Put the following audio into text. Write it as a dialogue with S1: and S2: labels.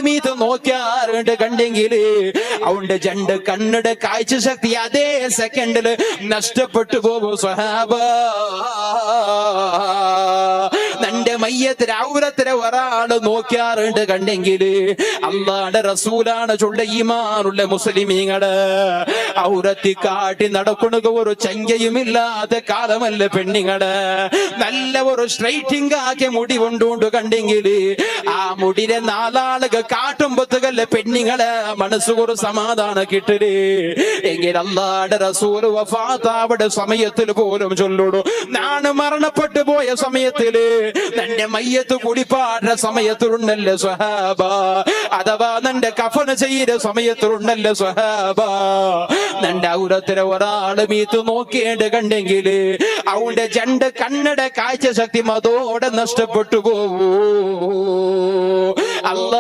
S1: മീത് നോക്കിയാറുണ്ട് കണ്ടെങ്കില് അവന്റെ രണ്ട് കണ്ണുടെ കാഴ്ച ശക്തി അതേ സെക്കൻഡില് നഷ്ടപ്പെട്ടു പോകും സ്വഹാബ. നിന്റെ മയ്യത്തിന് ഔറത്തിലെ ഒരാള് നോക്കിയാറുണ്ട് കണ്ടെങ്കില് അള്ളാന്റെ റസൂലാണ് ചൊല്ല ഈമാനുള്ള മുസ്ലിമീങ്ങള് ഔറത്തി കാട്ടി നടക്കുന്നത് ഒരു ചങ്കയുമില്ലാത്ത കാലമല്ല പെണ്ണുങ്ങള്. നല്ല ഒരു സ്ട്രൈറ്റിംഗ് ആക്കി മുടി കൊണ്ടുകൊണ്ട് കണ്ടെങ്കില് ആ മുടിരെ നാലാളുകൾ കാട്ടുമ്പത്തുകല്ല പെണ്ണുങ്ങളെ മനസ്സുകൊരു സമാധാനം കിട്ടല്. എങ്കിൽ അല്ലാഹുവിന്റെ റസൂല് വഫാത്താവടെ സമയത്തിൽ പോലും ചൊല്ലുടൂ, ഞാൻ മരണപ്പെട്ടു പോയ സമയത്തില് നിന്റെ മയ്യത്ത് കുടിപ്പാടുന്ന സമയത്തിലുണ്ടല്ലേ സ്വഹാബ, അഥവാ നിന്റെ കഫന ചെയ്ത സമയത്തിലുണ്ടല്ലേ സ്വഹാബ, നിന്റെ ഔറത്തിലെ ഒരാള് മീത്ത് നോക്കിയിട്ട് കണ്ടെങ്കില് അവന്റെ രണ്ട് കണ്ണടെ കാഴ്ച ശക്തി അതോടെ നഷ്ടപ്പെട്ടു പോവൂ. അല്ലാഹ്